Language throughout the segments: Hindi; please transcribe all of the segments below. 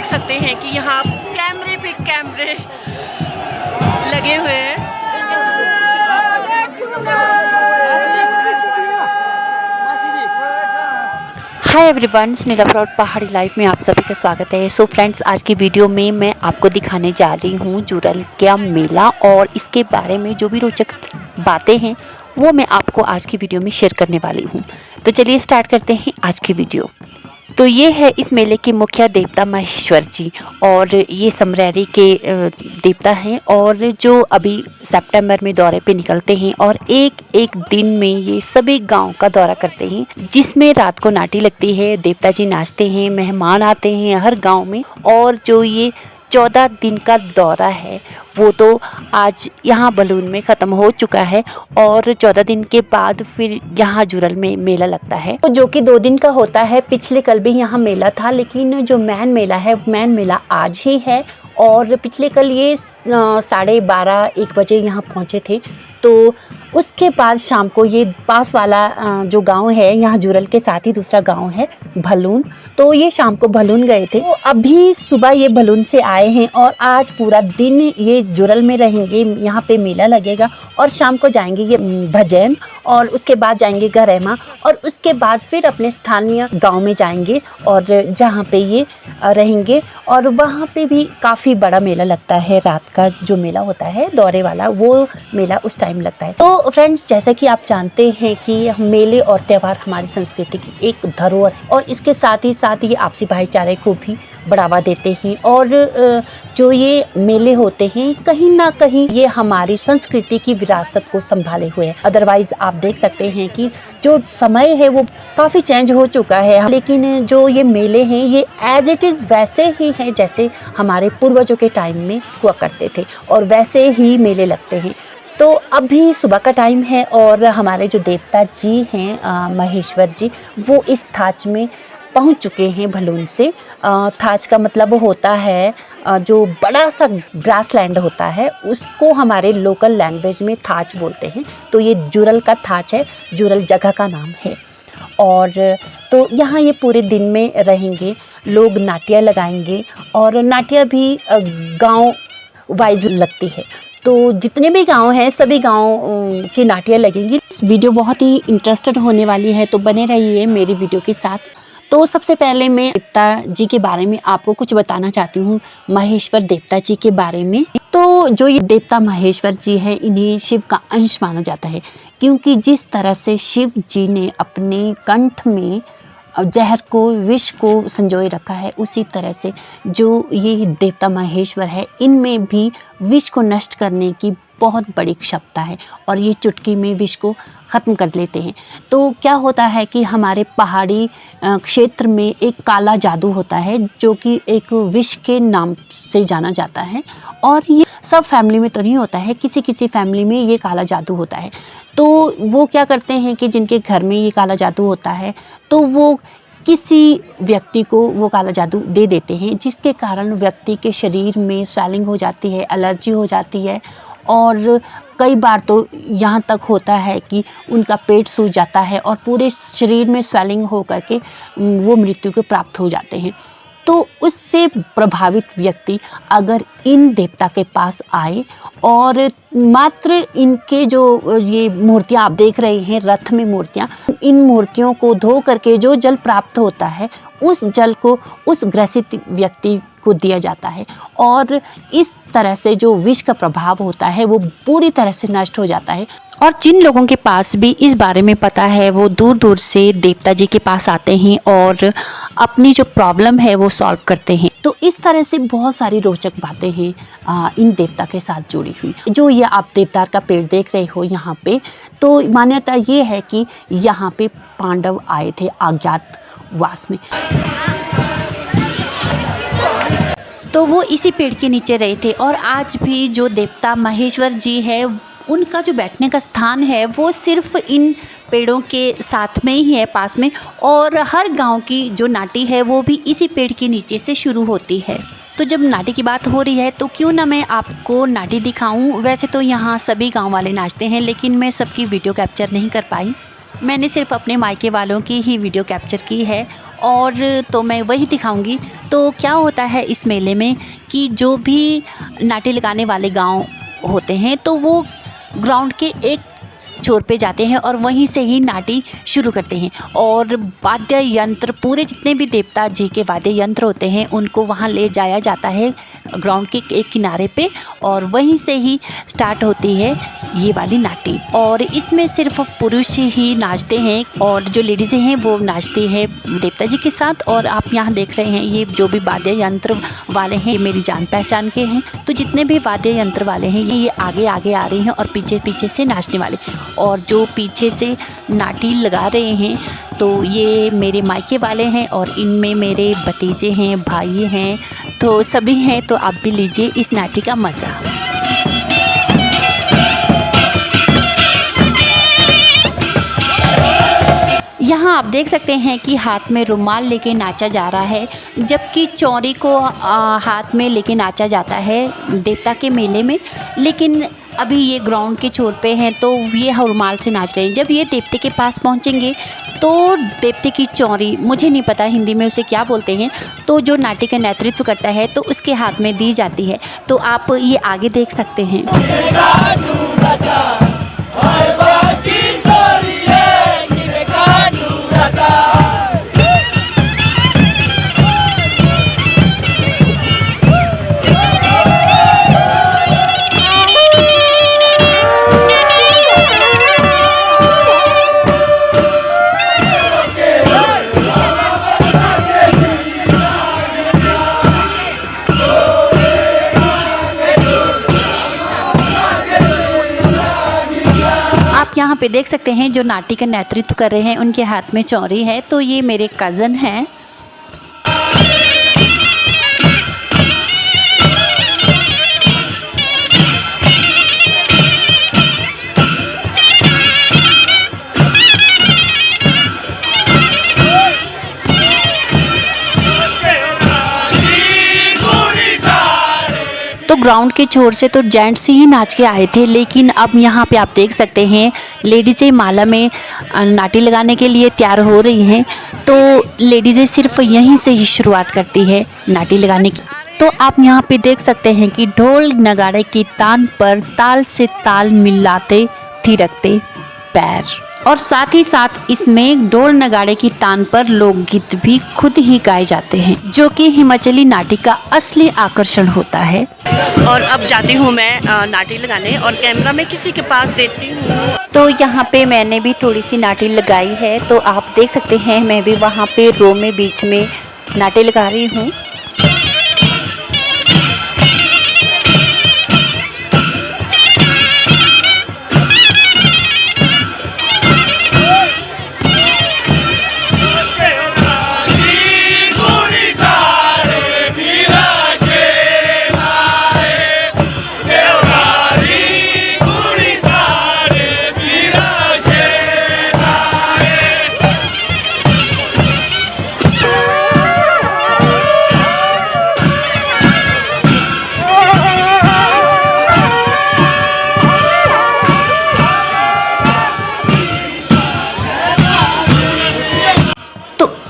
देख सकते हैं कि यहाँ कैमरे पे कैमरे लगे हुए हैं। हाय एवरीवन, सुनीला प्राउड पहाड़ी लाइफ में आप सभी का स्वागत है। सो फ्रेंड्स, आज की वीडियो में मैं आपको दिखाने जा रही हूँ जुरल का मेला और इसके बारे में जो भी रोचक बातें हैं वो मैं आपको आज की वीडियो में शेयर करने वाली हूँ। तो चलिए स्टार्ट करते हैं आज की वीडियो। तो ये है इस मेले के मुख्य देवता महेश्वर जी, और ये समरैरी के देवता हैं और जो अभी सितंबर में दौरे पे निकलते हैं और एक एक दिन में ये सभी गांव का दौरा करते हैं, जिसमें रात को नाटी लगती है, देवता जी नाचते हैं, मेहमान आते हैं हर गांव में। और जो ये 14 दिन का दौरा है वो तो आज यहाँ बलून में ख़त्म हो चुका है और 14 दिन के बाद फिर यहाँ जुरल में मेला लगता है, तो जो कि 2 दिन का होता है। पिछले कल भी यहाँ मेला था, लेकिन जो मेन मेला है, मेन मेला आज ही है। और पिछले कल ये 12:30-1 बजे यहाँ पहुँचे थे, तो उसके बाद शाम को ये पास वाला जो गांव है, यहाँ जुरल के साथ ही दूसरा गांव है भलून, तो ये शाम को भलून गए थे। तो अभी सुबह ये भलून से आए हैं और आज पूरा दिन ये जुरल में रहेंगे, यहाँ पे मेला लगेगा और शाम को जाएंगे ये भजन और उसके बाद जाएंगे गरेमा और उसके बाद फिर अपने स्थानीय गांव में जाएंगे और जहाँ पे ये रहेंगे। और वहाँ पे भी काफ़ी बड़ा मेला लगता है, रात का जो मेला होता है दौरे वाला, वो मेला उस टाइम लगता है। तो फ्रेंड्स, जैसा कि आप जानते हैं कि मेले और त्यौहार हमारी संस्कृति की एक धरोहर है और इसके साथ ही ये आपसी भाईचारे को भी बढ़ावा देते हैं। और जो ये मेले होते हैं कहीं ना कहीं ये हमारी संस्कृति की विरासत को संभाले हुए हैं। अदरवाइज आप देख सकते हैं कि जो समय है वो काफ़ी चेंज हो चुका है, लेकिन जो ये मेले हैं ये एज इट इज़ वैसे ही हैं जैसे हमारे पूर्वजों के टाइम में हुआ करते थे और वैसे ही मेले लगते हैं। तो अभी सुबह का टाइम है और हमारे जो देवता जी हैं महेश्वर जी, वो इस थाच में पहुंच चुके हैं भलून से। थाच का मतलब होता है जो बड़ा सा ग्रास लैंड होता है, उसको हमारे लोकल लैंग्वेज में थाच बोलते हैं। तो ये जुरल का थाच है, जुरल जगह का नाम है। और तो यहाँ ये पूरे दिन में रहेंगे, लोग नाटिया लगाएंगे और नाटिया भी गांव वाइज लगती है। तो जितने भी गांव हैं सभी गांव की नाटियाँ लगेंगी। इस वीडियो बहुत ही इंटरेस्टेड होने वाली है, तो बने रहिए मेरी वीडियो के साथ। तो सबसे पहले मैं देवता जी के बारे में आपको कुछ बताना चाहती हूँ, महेश्वर देवता जी के बारे में। तो जो ये देवता महेश्वर जी हैं, इन्हें शिव का अंश माना जाता है, क्योंकि जिस तरह से शिव जी ने अपने कंठ में जहर को, विष को संजोए रखा है, उसी तरह से जो ये देवता महेश्वर है, इनमें भी विष को नष्ट करने की बहुत बड़ी क्षमता है और ये चुटकी में विष को ख़त्म कर लेते हैं। तो क्या होता है कि हमारे पहाड़ी क्षेत्र में एक काला जादू होता है जो कि एक विष के नाम से जाना जाता है, और ये सब फैमिली में तो नहीं होता है, किसी किसी फैमिली में ये काला जादू होता है। तो वो क्या करते हैं कि जिनके घर में ये काला जादू होता है, तो वो किसी व्यक्ति को वो काला जादू दे देते हैं, जिसके कारण व्यक्ति के शरीर में स्वेलिंग हो जाती है, एलर्जी हो जाती है और कई बार तो यहाँ तक होता है कि उनका पेट सूज जाता है और पूरे शरीर में स्वेलिंग हो करके वो मृत्यु को प्राप्त हो जाते हैं। तो उससे प्रभावित व्यक्ति अगर इन देवता के पास आए और मात्र इनके जो ये मूर्तियाँ आप देख रहे हैं, रथ में मूर्तियाँ, इन मूर्तियों को धो करके जो जल प्राप्त होता है, उस जल को उस ग्रसित व्यक्ति को दिया जाता है और इस तरह से जो विष का प्रभाव होता है वो पूरी तरह से नष्ट हो जाता है। और जिन लोगों के पास भी इस बारे में पता है वो दूर दूर से देवता जी के पास आते हैं और अपनी जो प्रॉब्लम है वो सॉल्व करते हैं। तो इस तरह से बहुत सारी रोचक बातें हैं इन देवता के साथ जुड़ी हुई। जो ये आप देवदार का पेड़ देख रहे हो यहाँ पे, तो मान्यता ये है कि यहाँ पे पांडव आए थे अज्ञातवास में, तो वो इसी पेड़ के नीचे रहे थे। और आज भी जो देवता महेश्वर जी है, उनका जो बैठने का स्थान है वो सिर्फ इन पेड़ों के साथ में ही है, पास में। और हर गांव की जो नाटी है वो भी इसी पेड़ के नीचे से शुरू होती है। तो जब नाटी की बात हो रही है तो क्यों ना मैं आपको नाटी दिखाऊं। वैसे तो यहाँ सभी गांव वाले नाचते हैं, लेकिन मैं सबकी वीडियो कैप्चर नहीं कर पाई। मैंने सिर्फ अपने मायके वालों की ही वीडियो कैप्चर की है और तो मैं वही दिखाऊंगी। तो क्या होता है इस मेले में कि जो भी नाटी लगाने वाले गांव होते हैं तो वो ग्राउंड के एक छोर पे जाते हैं और वहीं से ही नाटी शुरू करते हैं। और वाद्य यंत्र, पूरे जितने भी देवता जी के वाद्य यंत्र होते हैं उनको वहाँ ले जाया जाता है ग्राउंड के एक किनारे पे, और वहीं से ही स्टार्ट होती है ये वाली नाटी। और इसमें सिर्फ पुरुष ही नाचते हैं और जो लेडीज़ें हैं वो नाचती है देवता जी के साथ। और आप यहाँ देख रहे हैं ये जो भी वाद्य यंत्र वाले हैं मेरी जान पहचान के हैं। तो जितने भी वाद्य यंत्र वाले हैं ये आगे आगे आ रहे हैं और पीछे पीछे से नाचने वाले, और जो पीछे से नाटी लगा रहे हैं तो ये मेरे मायके वाले हैं और इनमें मेरे भतीजे हैं, भाई हैं, तो सभी हैं। तो आप भी लीजिए इस नाटी का मज़ा। यहाँ आप देख सकते हैं कि हाथ में रुमाल लेके नाचा जा रहा है, जबकि चौरी को हाथ में लेके नाचा जाता है देवता के मेले में। लेकिन अभी ये ग्राउंड के छोर पे हैं तो ये रुमाल से नाच रहे हैं। जब ये देवते के पास पहुँचेंगे तो देवते की चौरी, मुझे नहीं पता हिंदी में उसे क्या बोलते हैं, तो जो नाटी का नेतृत्व करता है तो उसके हाथ में दी जाती है। तो आप ये आगे देख सकते हैं। आप यहाँ पे देख सकते हैं जो नाटी का नेतृत्व कर रहे हैं उनके हाथ में चौरी है। तो ये मेरे कज़न हैं। तो ग्राउंड के छोर से तो जेंट्स ही नाच के आए थे, लेकिन अब यहाँ पे आप देख सकते हैं लेडीज़ें माला में नाटी लगाने के लिए तैयार हो रही हैं। तो लेडीज़ें सिर्फ यहीं से ही शुरुआत करती है नाटी लगाने की। तो आप यहाँ पे देख सकते हैं कि ढोल नगाड़े की तान पर ताल से ताल मिलाते थिरकते पैर, और साथ ही साथ इसमें ढोल नगाड़े की तान पर लोकगीत भी खुद ही गाए जाते हैं, जो कि हिमाचली नाटी का असली आकर्षण होता है। और अब जाती हूँ मैं नाटी लगाने, और कैमरा मैं किसी के पास देती हूँ। तो यहाँ पे मैंने भी थोड़ी सी नाटी लगाई है, तो आप देख सकते हैं मैं भी वहाँ पे रो में बीच में नाटी लगा रही हूँ।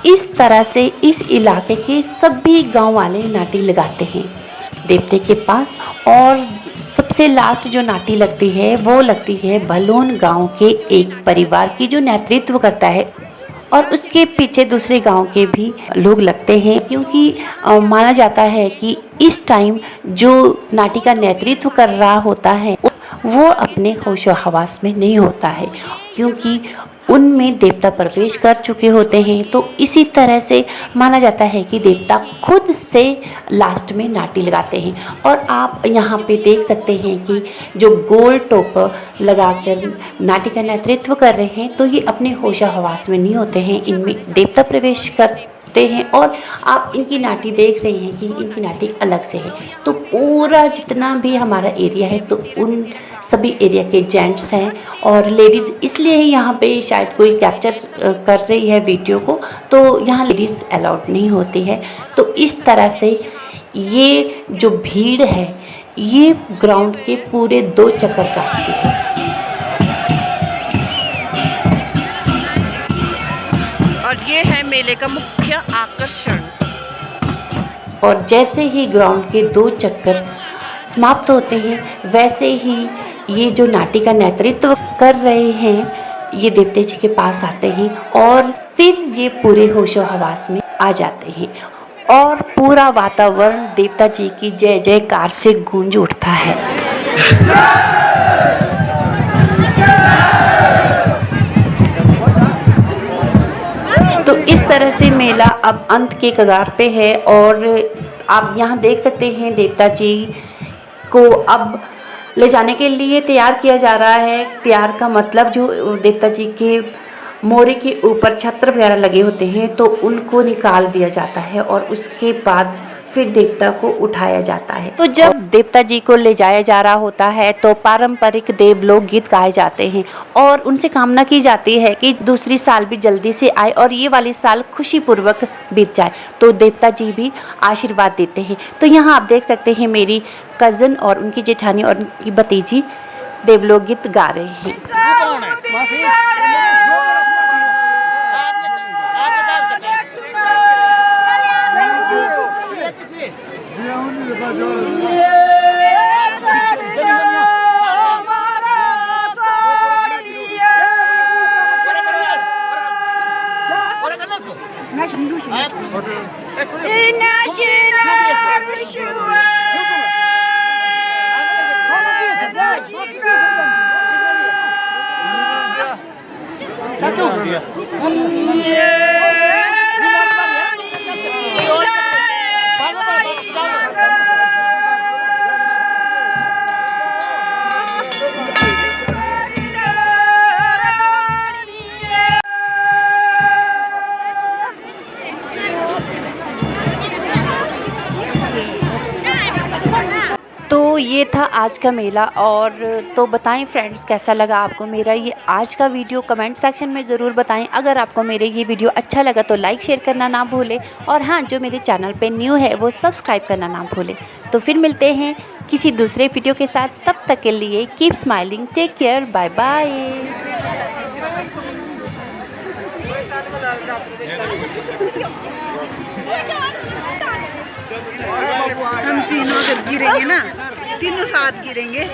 इस तरह से इस इलाके के सभी गांव वाले नाटी लगाते हैं देवते के पास। और सबसे लास्ट जो नाटी लगती है वो लगती है भलोन गांव के एक परिवार की, जो नेतृत्व करता है, और उसके पीछे दूसरे गांव के भी लोग लगते हैं, क्योंकि माना जाता है कि इस टाइम जो नाटी का नेतृत्व कर रहा होता है वो अपने होशो हवास में नहीं होता है, क्योंकि उनमें देवता प्रवेश कर चुके होते हैं। तो इसी तरह से माना जाता है कि देवता खुद से लास्ट में नाटी लगाते हैं। और आप यहाँ पे देख सकते हैं कि जो गोल टोप लगाकर नाटी का नेतृत्व कर रहे हैं, तो ये अपने होशो हवास में नहीं होते हैं, इनमें देवता प्रवेश करते हैं। और आप इनकी नाटी देख रहे हैं कि इनकी नाटी अलग से है। तो पूरा जितना भी हमारा एरिया है तो उन सभी एरिया के जेंट्स हैं और लेडीज़, इसलिए ही यहाँ पे शायद कोई कैप्चर कर रही है वीडियो को, तो यहाँ लेडीज़ अलाउड नहीं होती है। तो इस तरह से ये जो भीड़ है ये ग्राउंड के पूरे 2 चक्कर काटती है। और ये है मेले का मुख्य आकर्षण। और जैसे ही ग्राउंड के 2 चक्कर समाप्त होते हैं, वैसे ही ये जो नाटी का नेतृत्व कर रहे हैं ये देवता जी के पास आते हैं और फिर ये पूरे होशो हवास में आ जाते हैं और पूरा वातावरण देवता जी की जय जयकार से गूंज उठता है। तो इस तरह से मेला अब अंत के कगार पे है और आप यहाँ देख सकते हैं देवता जी को अब ले जाने के लिए तैयार किया जा रहा है। तैयार का मतलब जो देवता जी के मोरे के ऊपर छत्र वगैरह लगे होते हैं तो उनको निकाल दिया जाता है और उसके बाद फिर देवता को उठाया जाता है। तो जब देवता जी को ले जाया जा रहा होता है तो पारंपरिक देवलोक गीत गाए जाते हैं और उनसे कामना की जाती है कि दूसरी साल भी जल्दी से आए और ये वाली साल खुशीपूर्वक बीत जाए। तो देवता जी भी आशीर्वाद देते हैं। तो यहाँ आप देख सकते हैं मेरी कज़न और उनकी जेठानी और उनकी भतीजी देवलोक गीत गा रहे हैं। तो ये था आज का मेला। और तो बताएं फ्रेंड्स कैसा लगा आपको मेरा ये आज का वीडियो, कमेंट सेक्शन में ज़रूर बताएं। अगर आपको मेरे ये वीडियो अच्छा लगा तो लाइक शेयर करना ना भूलें और हाँ, जो मेरे चैनल पे न्यू है वो सब्सक्राइब करना ना भूलें। तो फिर मिलते हैं किसी दूसरे वीडियो के साथ, तब तक के लिए keep smiling, take care, bye bye. हम तीनों जब गिरेंगे ना, तीनों साथ गिरेंगे।